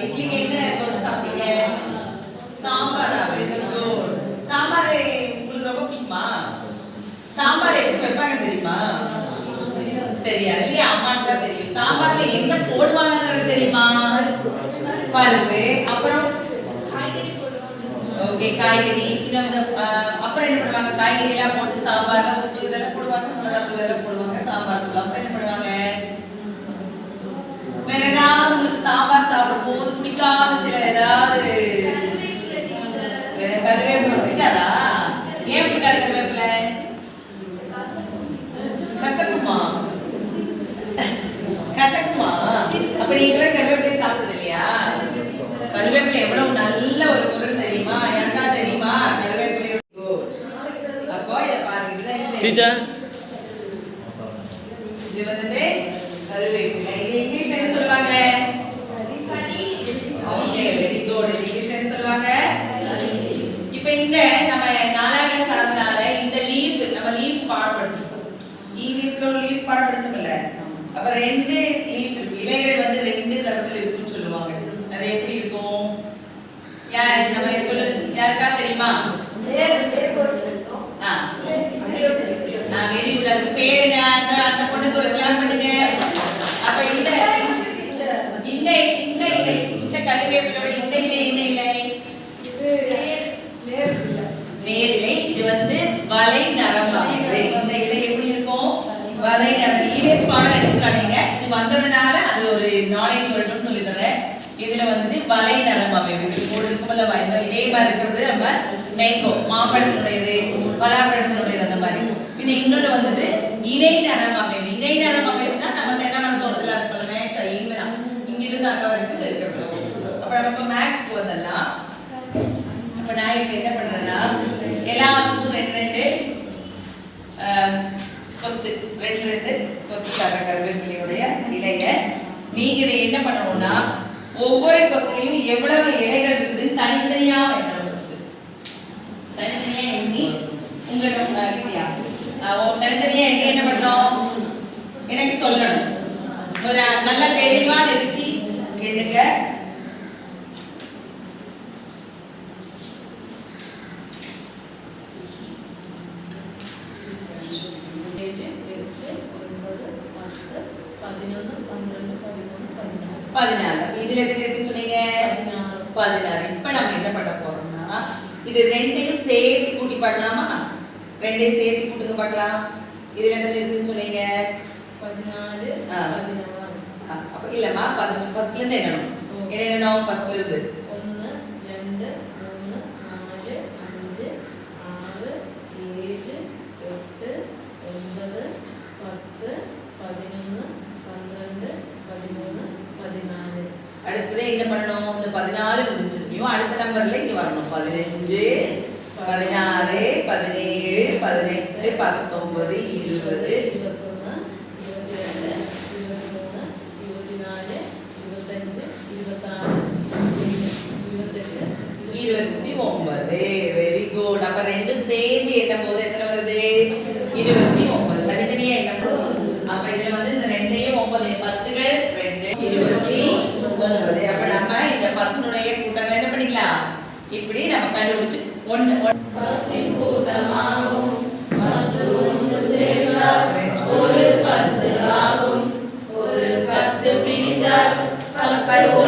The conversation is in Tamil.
இட்லிக்கு என்ன தொட்டு சாப்பிட்டீங்க? சாம்பாரா? சாம்பார் உங்களுக்கு ரொம்ப பிடிக்குமா? சாம்பார் எப்படி வைப்பாங்க தெரியுமா? தெரியாது இல்லையா? அம்மாவுக்கு தான் தெரியும். சாம்பார்ல என்ன போடுவாங்கங்கிறது தெரியுமா? பருப்பு, அப்புறம் ஓகே காய்கறி, அப்புறம் என்ன பண்ணுவாங்க? காய்கறி எல்லாம் போட்டு சாம்பார்ல உப்பு இதெல்லாம் போடுவாங்க, மிளகாத்தூள் இதெல்லாம் போடுவாங்க சாம்பார். அப்புறம் என்ன பண்ணுவாங்க? வேற ஏதாவது உங்களுக்கு சாம்பார் சாப்பிடும் போது பிடிக்காத சில ஏதாவது கருவேப்பிலை பிடிக்காதா? ஏன் பிடிக்காது கருவேப்பிலை? கசக்குமா? கசக்குமா? அப்ப நீ இதுவரை கருவேப்பிலை சாப்பிட்டது இல்லையா? கருவேப்பிலை எவ்வளவு நல்ல ஒரு பொருள் தெரியுமா? யாருக்கா தெரியுமா கருவேப்பிலை? அப்போ இத பாருங்க, இது வந்து கருவேப்பிலை. இது இங்கிலீஷ்ல என்ன சொல்லுவாங்க? Okay very good. இங்கிலீஷ்ல என்ன சொல்லுவாங்க? இப்போ இந்த நம்ம 4ஆம் கிளாஸ் ஆனதால இந்த லீஃப் நம்ம லீஃப் பாடம் படிச்சிருக்கோம். இங்கிலீஷ்ல ஒரு லீஃப் பாடம் படிச்சோம்ல. அப்ப ரெண்டு லீஃப் இருக்கு. இலைகள் வந்து ரெண்டு தரத்துல இருக்குன்னு சொல்லுவாங்க. அது எப்படி இருக்கும்? நம்ம சொல்லுங்க, யாருக்கா தெரியுமா? Very good. அதுக்கு பேர் என்ன? அந்த பொண்ணுக்கு ஒரு கிளாப் பண்ணுங்க. அப்ப இந்த இலை, இந்த கருவேப்பிலோட இந்த இலை என்ன இலை? நேரிலை. இது வந்து வலை நரம்பாங்க. இந்த இலை எப்படி இருக்கும்? வலை நரம்பு. இவிஎஸ் பாடம் நினைச்சுக்காதீங்க, இது வந்ததுனால அது ஒரு நாலேஜ் வரணும்னு சொல்லி தரேன். இதுல வந்துட்டு வலை நரம்பு அமைப்பு போடு இருக்குமல்ல, இதே மாதிரி இருக்கிறது நம்ம மேங்கோ, மாம்பழத்தினுடையது, பலாப்பழத்தினுடையது அந்த மாதிரி. பின்ன இன்னொன்று வந்துட்டு இணை நரம்பு அமைப்பு. இணை நரம்பு அமைப்புனா நம்ம தென்னை மரத்தோடதுல அது சொல்லுவேன் இங்க இருந்து அங்க வரைக்கும் இருக்கிறது. அப்ப நம்ம மேக்ஸ்க்கு வந்தெல்லாம் அப்ப நான் இப்ப என்ன பண்றேன்னா எல்லாத்துக்கும் ரெண்டு கொத்து தர கருவேப்பிலையுடைய இலைய நீங்க இதை என்ன பண்ணணும்னா ஒவ்வொரு கொத்துலையும் எவ்வளவு இலைகள் இருக்குதுன்னு தனித்தனியா எண்ணணும். தனித்தனியா எண்ணி உங்களோட தனித்தனியா எண்ணி என்ன பண்ணணும் எனக்கு சொல்லணும். ஒரு நல்ல தெளிவா நிறுத்தி கேளுங்க. இதுல எது இருக்குன்னு சொன்னீங்க? 16. இப்ப நம்ம என்ன பண்ண போறோம்னா இது ரெண்டையும் சேர்த்து கூட்டி பார்க்கலாமா? ரெண்டையும் சேர்த்து கூட்டுங்க பார்க்கலாம். இதுல எது இருக்குன்னு சொன்னீங்க? 14. 16. அப்ப இல்லம்மா, ஃபர்ஸ்ட்ல இருந்து என்னணும்? என்னணும் ஃபர்ஸ்ட்ல இருந்து? 1 2 3 4 5 6 7 8 9 10 11 12 13 14. அடுத்தது என்ன பண்ணணும்? இந்த 14 முடிஞ்சிருக்கும். அடுத்த நம்பர்ல இங்க வரணும். 15 16 17 18 19 20 வெரி குட். அப்ப ரெண்டு சேர்ந்து எண்ணும் போது எத்தனை வருது? 29. தனித்தனியா எண்ணும் போது அப்ப இதுல வந்து இந்த ரெண்டையும் 9 10கள் 2 29. அப்ப நம்ம இந்த 10னுடைய கூட்டங்களை என்ன பண்ணிக்கலாம்? இப்படி நம்ம கண்டுபிடிச்சு 1 கூட்டமாகும் 10 சேர்ந்தால் ஒரு 10 ஆகும். ஒரு 10 பிரித்தால் 10